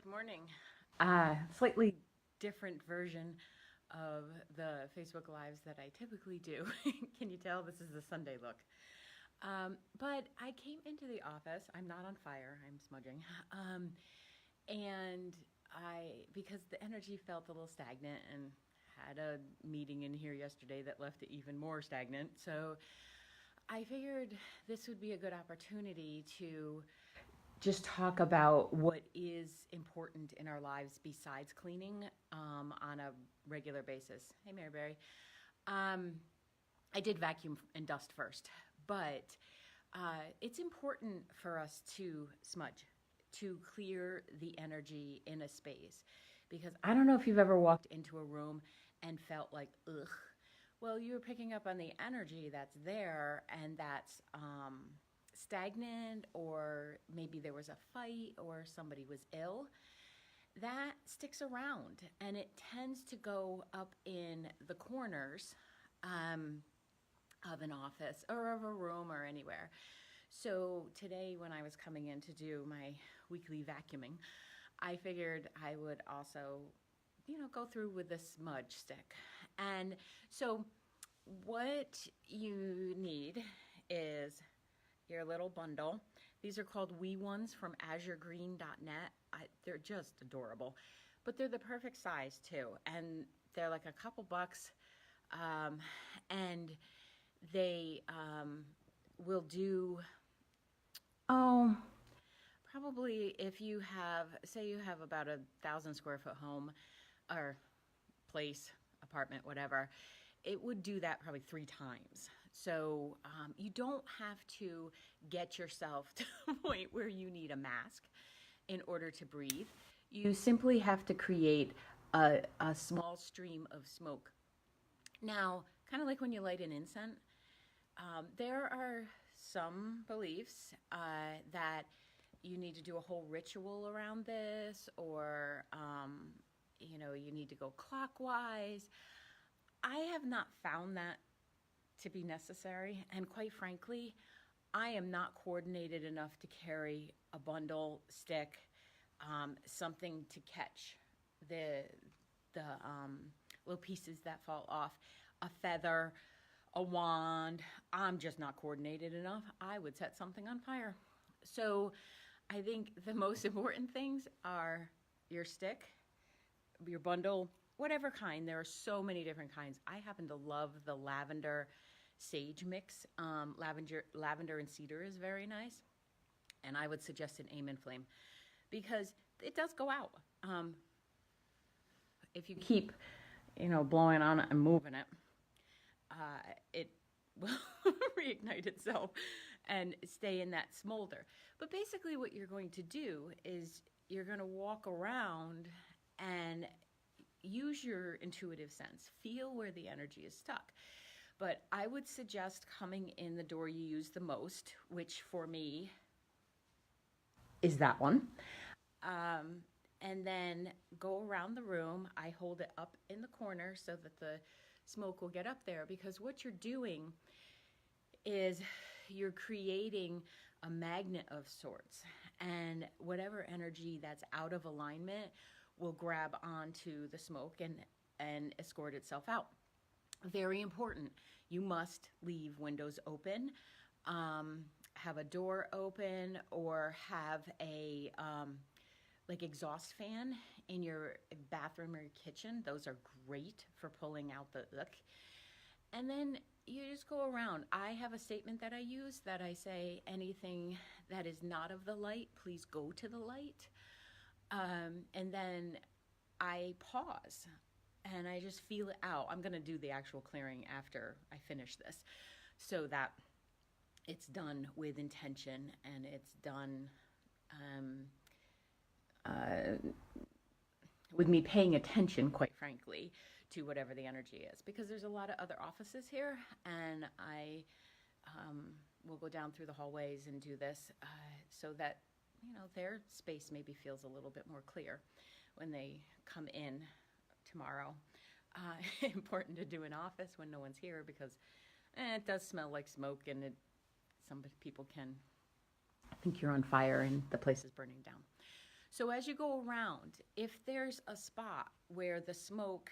Good morning. Slightly different version of the Facebook Lives that I typically do. Can you tell this is the Sunday look? But I came into the office. I'm not on fire. I'm smudging. And because the energy felt a little stagnant and had a meeting in here yesterday that left it even more stagnant. So I figured this would be a good opportunity to just talk about what is important in our lives besides cleaning on a regular basis. Hey, Mary Berry. I did vacuum and dust first, but it's important for us to smudge, to clear the energy in a space. Because I don't know if you've ever walked into a room and felt like, ugh. Well, you're picking up on the energy that's there, and that's stagnant, or maybe there was a fight or somebody was ill. That sticks around, and it tends to go up in the corners of an office or of a room or anywhere. So today, when I was coming in to do my weekly vacuuming, I figured I would also, go through with the smudge stick. And so what you need is your little bundle. These are called Wee Ones from AzureGreen.net. They're just adorable, but they're the perfect size too, and they're like a couple bucks, and they will do. Oh, probably if you have, say, you have about 1,000 square foot home or place, apartment, whatever, it would do that probably 3 times. So you don't have to get yourself to a point where you need a mask in order to breathe. You simply have to create a small stream of smoke. Now, kind of like when you light an incense, there are some beliefs that you need to do a whole ritual around this, or you need to go clockwise. I have not found that to be necessary, and quite frankly, I am not coordinated enough to carry a bundle, stick, something to catch the little pieces that fall off, a feather, a wand. I'm just not coordinated enough. I would set something on fire. So I think the most important things are your stick, your bundle, whatever kind. There are so many different kinds. I happen to love the lavender sage mix. Lavender and cedar is very nice. And I would suggest an Amen Flame because it does go out. If you keep, blowing on it and moving it, it will reignite itself and stay in that smolder. But basically what you're going to do is you're going to walk around and use your intuitive sense. Feel where the energy is stuck. But I would suggest coming in the door you use the most, which for me is that one. And then go around the room. I hold it up in the corner so that the smoke will get up there, because what you're doing is you're creating a magnet of sorts, and whatever energy that's out of alignment will grab onto the smoke and escort itself out. Very important. You must leave windows open, have a door open, or have a like exhaust fan in your bathroom or your kitchen. Those are great for pulling out the ick. And then you just go around. I have a statement that I use that I say, anything that is not of the light, please go to the light. And then I pause and I just feel it out. I'm going to do the actual clearing after I finish this so that it's done with intention and it's done with me paying attention, quite frankly, to whatever the energy is. Because there's a lot of other offices here, and I will go down through the hallways and do this so that, their space maybe feels a little bit more clear when they come in tomorrow. Important to do in office when no one's here, because it does smell like smoke, and some people can think you're on fire and the place is burning down. So as you go around, if there's a spot where the smoke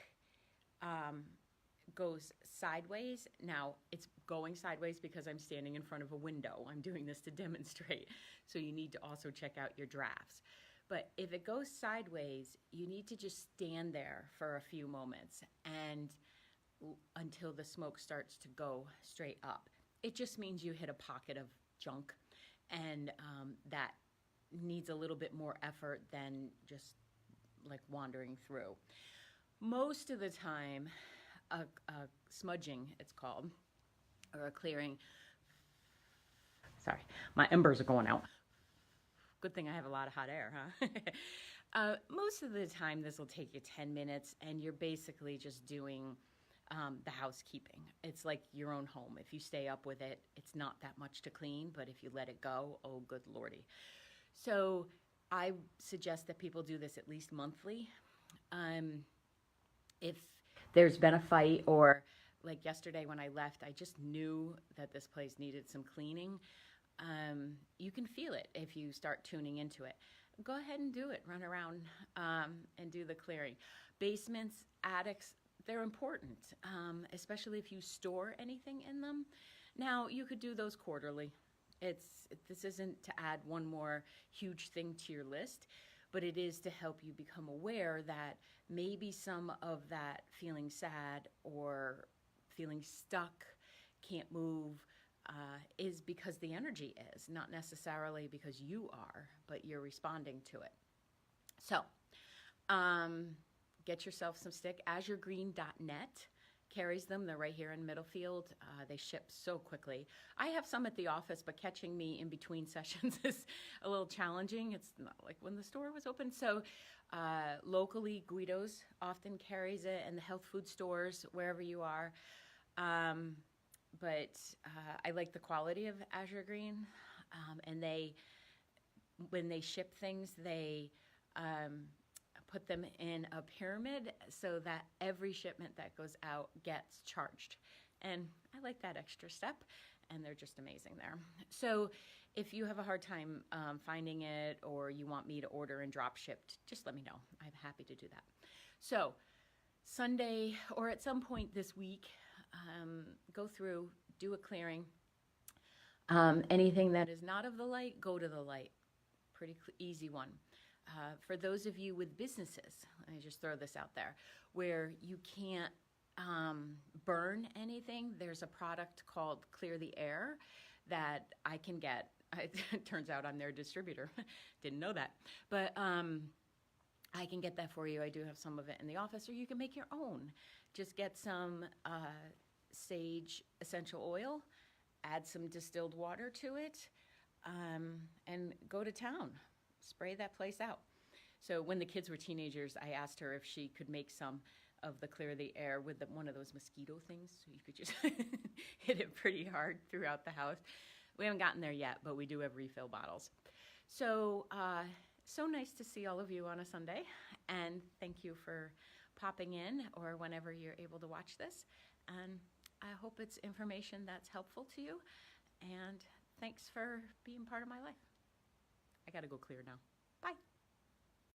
goes sideways, now it's going sideways because I'm standing in front of a window. I'm doing this to demonstrate. So you need to also check out your drafts. But if it goes sideways, you need to just stand there for a few moments and until the smoke starts to go straight up. It just means you hit a pocket of junk, and that needs a little bit more effort than just like wandering through. Most of the time, a smudging, it's called, or a clearing. Sorry, my embers are going out. Good thing I have a lot of hot air, huh? Most of the time, this will take you 10 minutes, and you're basically just doing the housekeeping. It's like your own home. If you stay up with it, it's not that much to clean, but if you let it go, oh, good lordy. So I suggest that people do this at least monthly. If there's been a fight, or like yesterday when I left, I just knew that this place needed some cleaning. You can feel it if you start tuning into it. Go ahead and do it. Run around and do the clearing. Basements, attics, they're important, especially if you store anything in them. Now, you could do those quarterly. This isn't to add one more huge thing to your list, but it is to help you become aware that maybe some of that feeling sad or feeling stuck, can't move, is because the energy is, not necessarily because you are, but you're responding to it. So, get yourself some stick. AzureGreen.net carries them. They're right here in Middlefield. They ship so quickly. I have some at the office, but catching me in between sessions is a little challenging. It's not like when the store was open. So locally, Guido's often carries it, and the health food stores, wherever you are. But I like the quality of Azure Green. And when they ship things, they put them in a pyramid so that every shipment that goes out gets charged. And I like that extra step, and they're just amazing there. So if you have a hard time finding it, or you want me to order and drop shipped, just let me know. I'm happy to do that. So Sunday, or at some point this week, go through, do a clearing. Anything that is not of the light, go to the light. Pretty easy one. For those of you with businesses, let me just throw this out there, where you can't burn anything, there's a product called Clear the Air that I can get. It turns out I'm their distributor. Didn't know that. But I can get that for you. I do have some of it in the office, or you can make your own. Just get some sage essential oil, add some distilled water to it, and go to town. Spray that place out. So when the kids were teenagers, I asked her if she could make some of the Clear the Air with one of those mosquito things, so you could just hit it pretty hard throughout the house. We haven't gotten there yet, but we do have refill bottles. So, so nice to see all of you on a Sunday, and thank you for popping in, or whenever you're able to watch this. And I hope it's information that's helpful to you, and thanks for being part of my life. I gotta go clear now.